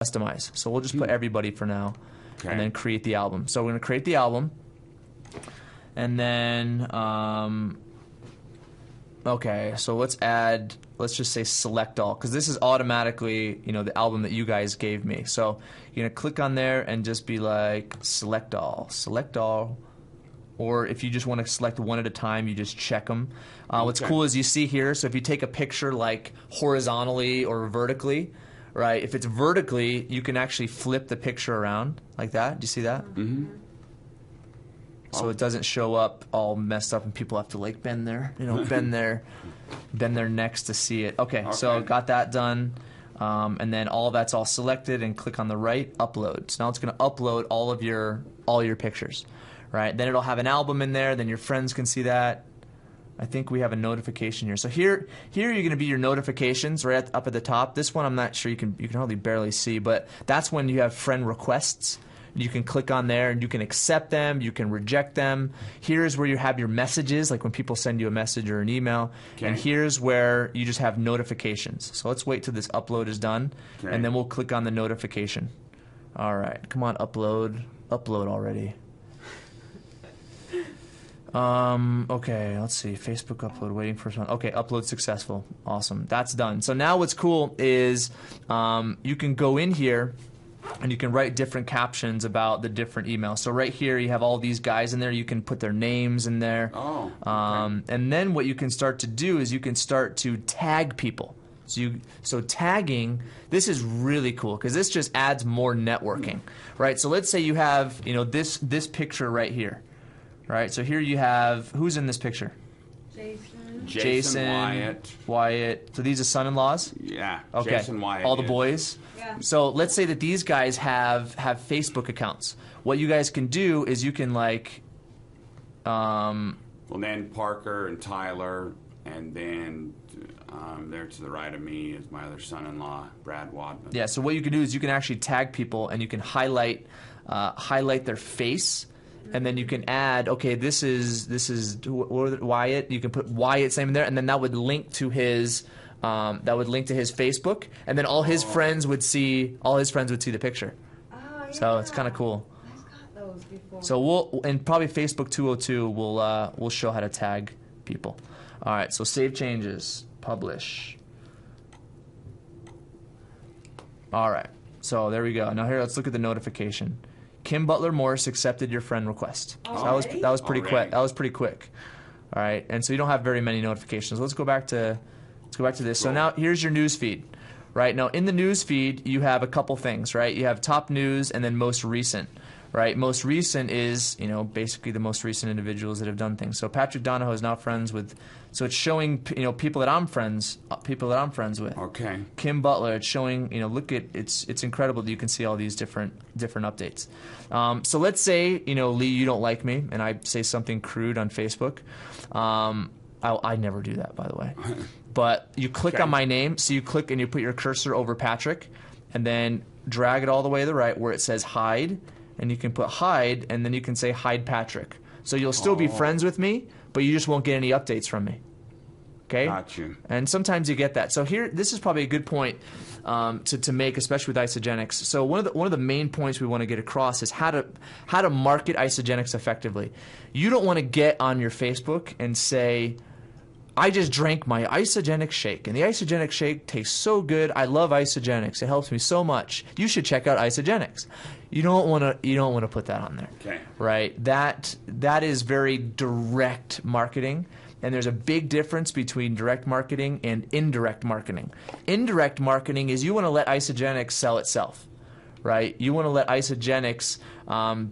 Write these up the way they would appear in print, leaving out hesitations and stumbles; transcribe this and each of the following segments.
customize. So we'll just put everybody for now, Okay. and then create the album. So we're going to create the album, and then okay, so let's just say select all, because this is automatically, you know, the album that you guys gave me. So you're going to click on there and just be like select all. Or if you just want to select one at a time, you just check them. What's cool is you see here, so if you take a picture like horizontally or vertically, right? If it's vertically, you can actually flip the picture around like that. Do you see that? Mm-hmm. So it doesn't show up all messed up and people have to like bend their necks to see it. Okay, so got that done. And then all that's all selected, and click on the right, upload. So now it's going to upload all your pictures, right? Then it'll have an album in there. Then your friends can see that. I think we have a notification here. So here you're going to be your notifications right up at the top. This one I'm not sure you can hardly barely see, but that's when you have friend requests. You can click on there and you can accept them, you can reject them. Here's where you have your messages, like when people send you a message or an email. Okay. And here's where you just have notifications. So let's wait till this upload is done, and then we'll click on the notification. All right, come on, upload already. Okay, let's see. Facebook upload, waiting for someone. Okay, upload successful. Awesome. That's done. So now what's cool is you can go in here and you can write different captions about the different emails. So right here you have all these guys in there. You can put their names in there. Oh, okay. And then what you can start to do is you can start to tag people. So tagging, this is really cool because this just adds more networking, right? So let's say you have, you know, this picture right here. Right, so here you have, who's in this picture? Jason, Wyatt. So these are son-in-laws? Yeah. Okay. Jason, Wyatt. All the boys? Yeah. So let's say that these guys have Facebook accounts. What you guys can do is you can like... well, then Parker and Tyler, and then there to the right of me is my other son-in-law, Brad Wadman. Yeah, so what you can do is you can actually tag people and you can highlight their face. And then you can add, okay, this is Wyatt. You can put Wyatt's name in there, and then that would link to his Facebook, and then all his friends would see the picture. Oh, yeah. So it's kind of cool. I've got those before. So we'll, and probably Facebook 202 we'll show how to tag people. All right, so save changes, publish. All right, so there we go. Now here, let's look at the notification. Kim Butler Morse accepted your friend request. So that was pretty quick. That was pretty quick. All right, and so you don't have very many notifications. Let's go back to this. Cool. So now here's your news feed. Right now in the news feed you have a couple things. Right, you have top news and then most recent. Right, most recent is, you know, basically the most recent individuals that have done things. So Patrick Donahoe is now friends with. So it's showing, you know, people that I'm friends with. Okay. Kim Butler, it's showing, you know, look at, it's incredible that you can see all these different updates. So let's say, you know, Lee, you don't like me, and I say something crude on Facebook. I never do that, by the way. But you click on my name, so you click and you put your cursor over Patrick, and then drag it all the way to the right where it says hide, and you can put hide, and then you can say hide Patrick. So you'll still be friends with me, but you just won't get any updates from me. Okay? Got you. And sometimes you get that. So here, this is probably a good point to make, especially with Isagenix. So one of the main points we want to get across is how to market Isagenix effectively. You don't want to get on your Facebook and say, I just drank my Isagenix shake, and the Isagenix shake tastes so good. I love Isagenix. It helps me so much. You should check out Isagenix. You don't want to put that on there. Okay. Right? That is very direct marketing. And there's a big difference between direct marketing and indirect marketing. Indirect marketing is you want to let Isagenix sell itself, right? You want to let Isagenix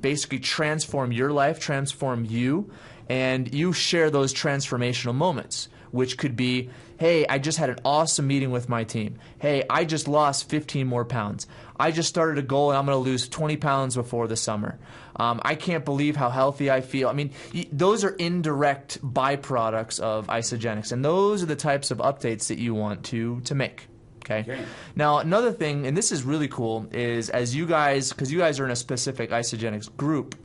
basically transform your life, transform you, and you share those transformational moments, which could be, hey, I just had an awesome meeting with my team. Hey, I just lost 15 more pounds. I just started a goal and I'm going to lose 20 pounds before the summer. I can't believe how healthy I feel. I mean, those are indirect byproducts of Isagenix, and those are the types of updates that you want to make. Okay. Now, another thing, and this is really cool, is as you guys, because you guys are in a specific Isagenix group,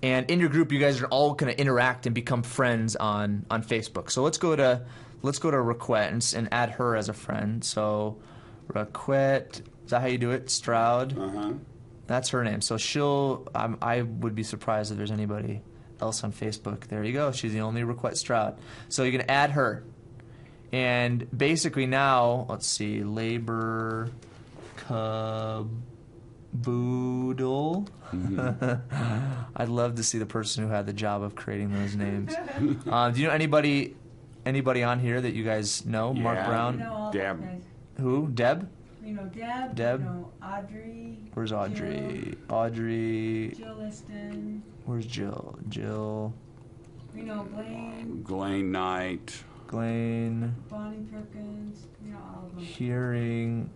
and in your group, you guys are all going to interact and become friends on Facebook. So let's go to Raquette and add her as a friend. So Raquette Is that how you do it? Stroud? Uh-huh. That's her name. So she'll, I would be surprised if there's anybody else on Facebook. There you go. She's the only request, Stroud. So you're going to add her. And basically now, let's see, Labor Caboodle. I'd love to see the person who had the job of creating those names. Do you know anybody on here that you guys know? Yeah. Mark Brown? You know all Deb. those guys. Who? Deb? You know Deb. Deb? You know Audrey. Where's Audrey? Audrey. Jill Liston. Where's Jill? Jill. You know Blaine. Glenn Knight. Glenn. Bonnie Perkins. You know all of them. Hearing.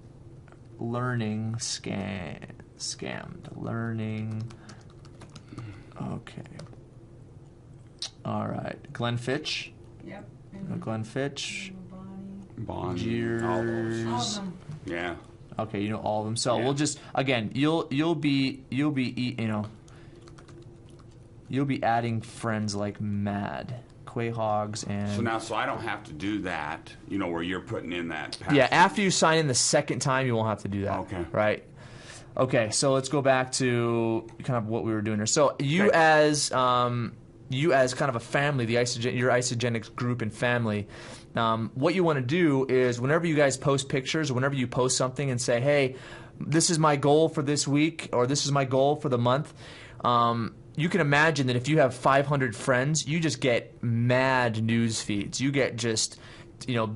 Learning. Scammed. Learning. Okay. All right. Glenn Fitch. Yep. Glenn Fitch. Bonnie. Jeers. All those. All of them. Yeah. Okay, you know all of them. So Yeah. we'll just again, you'll be adding friends like mad, Quahogs and. So I don't have to do that. You know, where you're putting in that. Yeah, after you sign in the second time, you won't have to do that. Okay. Right. Okay, so let's go back to kind of what we were doing here. So you Okay. as kind of a family, your Isagenix group and family, what you want to do is whenever you guys post pictures or whenever you post something and say, hey, this is my goal for this week or this is my goal for the month, you can imagine that if you have 500 friends, you just get mad news feeds. You get just,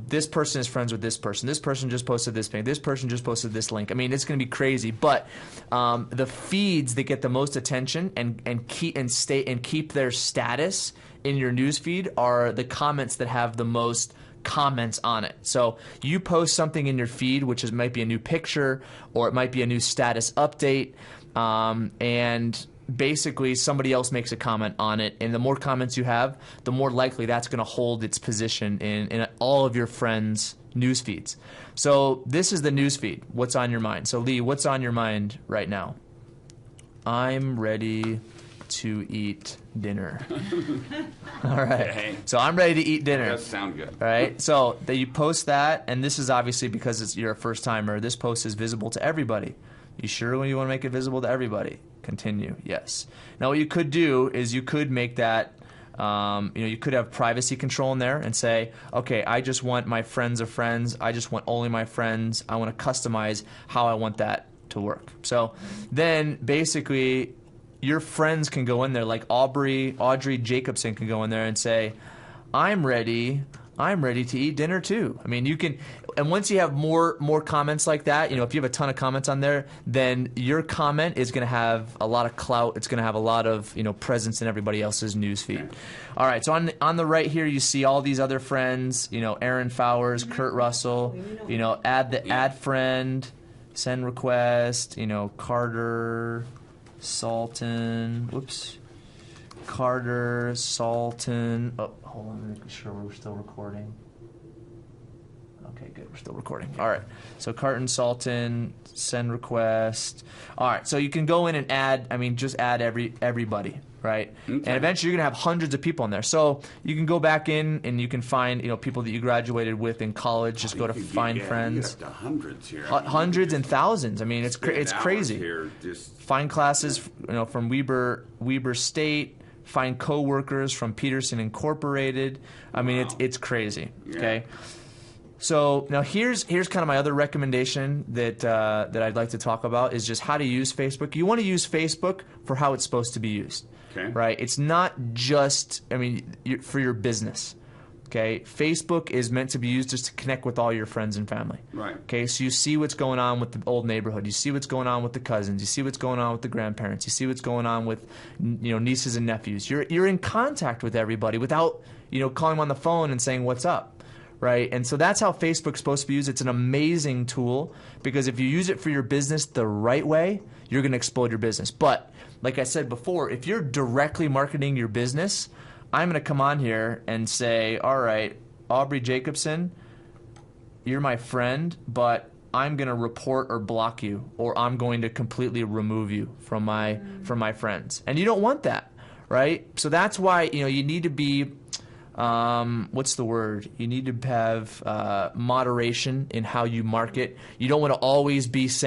this person is friends with this person. This person just posted this thing. This person just posted this link. I mean, it's going to be crazy. But the feeds that get the most attention and keep their status in your news feed are the comments that have the most comments on it. So you post something in your feed, which might be a new picture or it might be a new status update, and basically somebody else makes a comment on it, and the more comments you have, the more likely that's going to hold its position in all of your friends' news feeds. So this is the news feed. What's on your mind? So Lee, what's on your mind right now? I'm ready to eat dinner. All right. Okay. So I'm ready to eat dinner. That does sound good. All right. So that you post that, and this is obviously because you're a first timer. This post is visible to everybody. You sure when you want to make it visible to everybody? Continue. Yes. Now what you could do is you could make that. You could have privacy control in there and say, okay, I just want my friends of friends. I just want only my friends. I want to customize how I want that to work. So then basically your friends can go in there, like Audrey Jacobson can go in there and say, I'm ready to eat dinner too. I mean, you can, and once you have more comments like that, if you have a ton of comments on there, then your comment is going to have a lot of clout. It's going to have a lot of presence in everybody else's news feed. Okay. All right, so on the right here, you see all these other friends. Aaron Fowers, Kurt Russell. Add friend, send request. Carter Salton. Carter Salton. Oh, hold on, make sure we're still recording. Okay, good. We're still recording. All right. So Carton Salton, send request. All right. So you can go in and add. Just add everybody, right? Okay. And eventually you're gonna have hundreds of people in there. So you can go back in and you can find people that you graduated with in college. Just go to find friends. You get up to hundreds here. Hundreds and thousands. It's crazy. Here, just Find classes, from Weber State. Find coworkers from Peterson Incorporated. It's crazy. Yeah. Okay. So now here's kind of my other recommendation that I'd like to talk about is just how to use Facebook. You want to use Facebook for how it's supposed to be used. Okay. Right. It's not just for your business. Okay, Facebook is meant to be used just to connect with all your friends and family. Right. Okay, so you see what's going on with the old neighborhood. You see what's going on with the cousins. You see what's going on with the grandparents. You see what's going on with nieces and nephews. You're in contact with everybody without calling them on the phone and saying what's up, right? And so that's how Facebook's supposed to be used. It's an amazing tool because if you use it for your business the right way, you're going to explode your business. But like I said before, if you're directly marketing your business, I'm going to come on here and say, all right, Aubrey Jacobson, you're my friend, but I'm going to report or block you, or I'm going to completely remove you from my friends. And you don't want that, right? So that's why you need to be, what's the word? You need to have moderation in how you market. You don't want to always be saying,